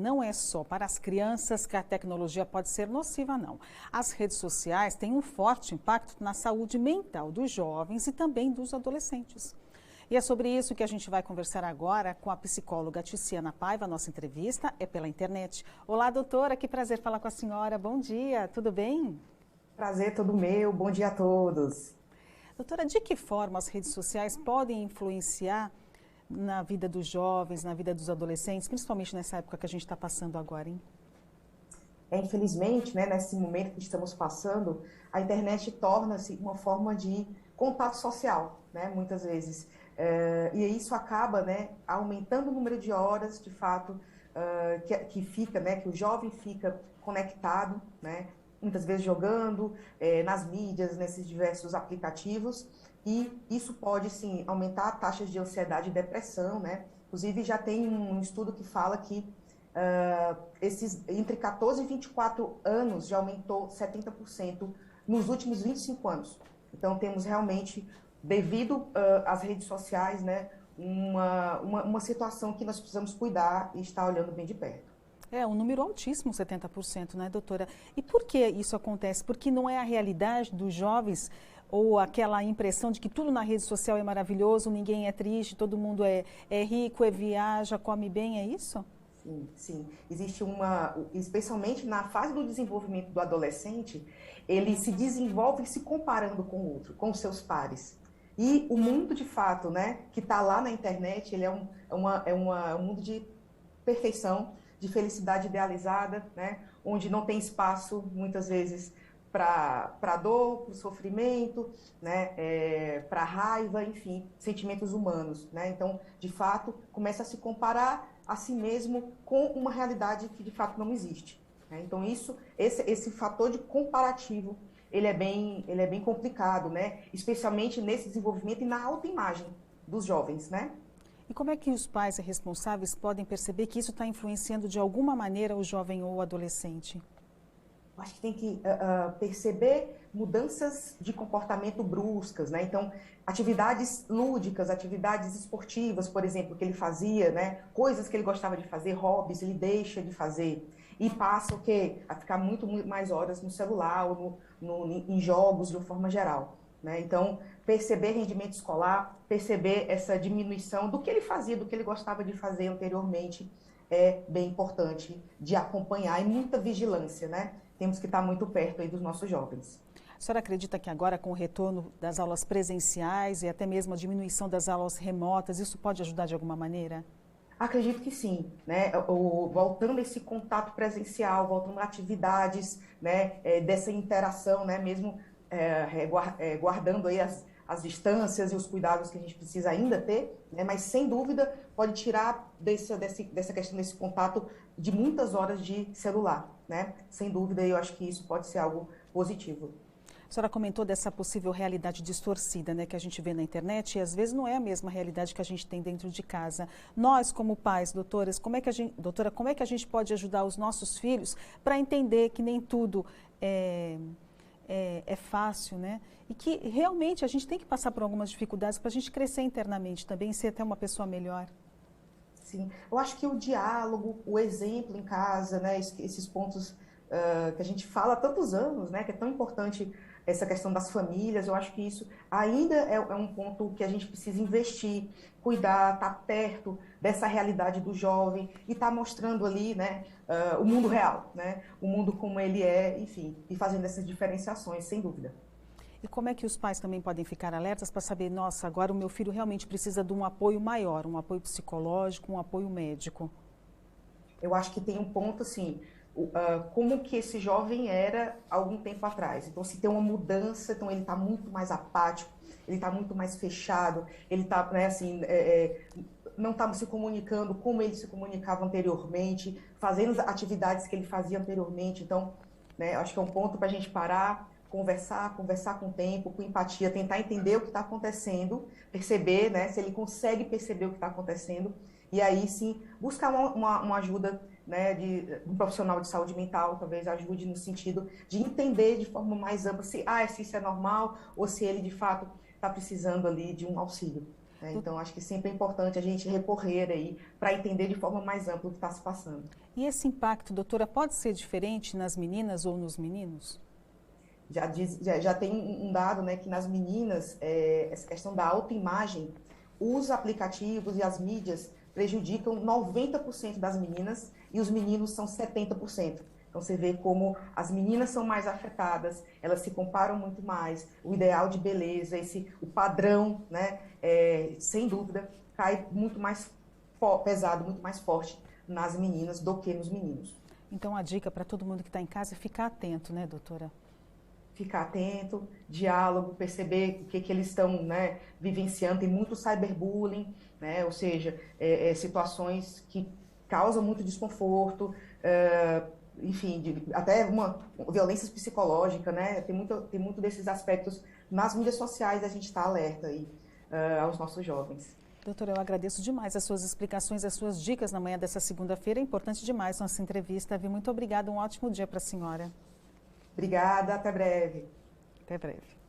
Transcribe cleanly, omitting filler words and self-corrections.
Não é só para as crianças que a tecnologia pode ser nociva, não. As redes sociais têm um forte impacto na saúde mental dos jovens e também dos adolescentes. E é sobre isso que a gente vai conversar agora com a psicóloga Ticiana Paiva. A nossa entrevista é pela internet. Olá, doutora, que prazer falar com a senhora. Bom dia, tudo bem? Prazer todo meu, bom dia a todos. Doutora, de que forma as redes sociais podem influenciar na vida dos jovens, na vida dos adolescentes, principalmente nessa época que a gente está passando agora, hein? Infelizmente, né, nesse momento que estamos passando, a internet torna-se uma forma de contato social, né, muitas vezes. E isso acaba, né, aumentando o número de horas, de fato, que fica, né, que o jovem fica conectado, né, muitas vezes jogando nas mídias, nesses diversos aplicativos, e isso pode, sim, aumentar taxas de ansiedade e depressão, né? Inclusive, já tem um estudo que fala que entre 14 e 24 anos já aumentou 70% nos últimos 25 anos. Então, temos realmente, devido às redes sociais, né, uma situação que nós precisamos cuidar e estar olhando bem de perto. É um número altíssimo, 70%, né, doutora? E por que isso acontece? Porque não é a realidade dos jovens ou aquela impressão de que tudo na rede social é maravilhoso, ninguém é triste, todo mundo é rico, viaja, come bem, é isso? Sim, sim. Existe especialmente na fase do desenvolvimento do adolescente, ele se desenvolve se comparando com o outro, com os seus pares. E o mundo, de fato, né, que está lá na internet, ele é um mundo de perfeição, de felicidade idealizada, né, onde não tem espaço, muitas vezes, para dor, para sofrimento, né, para raiva, enfim, sentimentos humanos, né? Então, de fato, começa a se comparar a si mesmo com uma realidade que de fato não existe, né? Então, esse fator de comparativo, ele é bem complicado, né? Especialmente nesse desenvolvimento e na autoimagem dos jovens, né? E como é que os pais e responsáveis podem perceber que isso está influenciando de alguma maneira o jovem ou o adolescente? Acho que tem que perceber mudanças de comportamento bruscas, né? Então, atividades lúdicas, atividades esportivas, por exemplo, que ele fazia, né? Coisas que ele gostava de fazer, hobbies, ele deixa de fazer e passa o quê? A ficar muito mais horas no celular ou em jogos de uma forma geral, né? Então, perceber rendimento escolar, perceber essa diminuição do que ele fazia, do que ele gostava de fazer anteriormente, é bem importante de acompanhar e muita vigilância, né? Temos que estar muito perto aí dos nossos jovens. A senhora acredita que agora, com o retorno das aulas presenciais e até mesmo a diminuição das aulas remotas, isso pode ajudar de alguma maneira? Acredito que sim, né? Voltando esse contato presencial, voltando a atividades, né? Dessa interação, né? Mesmo guardando aí as distâncias e os cuidados que a gente precisa ainda ter, né? Mas sem dúvida pode tirar dessa questão desse contato de muitas horas de celular, né? Sem dúvida, eu acho que isso pode ser algo positivo. A senhora comentou dessa possível realidade distorcida, né, que a gente vê na internet e às vezes não é a mesma realidade que a gente tem dentro de casa. Nós, como pais, doutora, como é que a gente pode ajudar os nossos filhos para entender que nem tudo é fácil, né? E que realmente a gente tem que passar por algumas dificuldades para a gente crescer internamente também e ser até uma pessoa melhor. Sim, eu acho que o diálogo, o exemplo em casa, né, esses pontos que a gente fala há tantos anos, né, que é tão importante essa questão das famílias, eu acho que isso ainda é um ponto que a gente precisa investir, cuidar, estar perto dessa realidade do jovem e estar mostrando ali, né, o mundo real, né, o mundo como ele é, enfim, e fazendo essas diferenciações, sem dúvida. E como é que os pais também podem ficar alertas para saber, nossa, agora o meu filho realmente precisa de um apoio maior, um apoio psicológico, um apoio médico? Eu acho que tem um ponto assim, como que esse jovem era algum tempo atrás. Então, se tem uma mudança, então ele está muito mais apático, ele está muito mais fechado, ele está, né, assim, não está se comunicando como ele se comunicava anteriormente, fazendo as atividades que ele fazia anteriormente. Então, né, acho que é um ponto para a gente parar, conversar com o tempo, com empatia, tentar entender o que está acontecendo, perceber, né, se ele consegue perceber o que está acontecendo, e aí sim buscar uma ajuda, né, de um profissional de saúde mental, talvez ajude no sentido de entender de forma mais ampla se isso é normal ou se ele de fato está precisando ali de um auxílio. né? Então, acho que sempre é importante a gente recorrer aí para entender de forma mais ampla o que está se passando. E esse impacto, doutora, pode ser diferente nas meninas ou nos meninos? Já tem um dado, né, que nas meninas, essa questão da autoimagem, os aplicativos e as mídias prejudicam 90% das meninas e os meninos são 70%. Então, você vê como as meninas são mais afetadas, elas se comparam muito mais, o ideal de beleza, o padrão, né, sem dúvida, cai muito mais pesado, muito mais forte nas meninas do que nos meninos. Então, a dica para todo mundo que está em casa é ficar atento, né, doutora? Ficar atento, diálogo, perceber o que eles estão, né, vivenciando. Tem muito cyberbullying, né, ou seja, situações que causam muito desconforto, enfim, até uma violência psicológica, né? Tem muito desses aspectos nas mídias sociais, a gente está alerta aí aos nossos jovens. Doutora, eu agradeço demais as suas explicações, as suas dicas na manhã dessa segunda-feira. É importante demais nossa entrevista. Muito obrigada, um ótimo dia para a senhora. Obrigada, até breve. Até breve.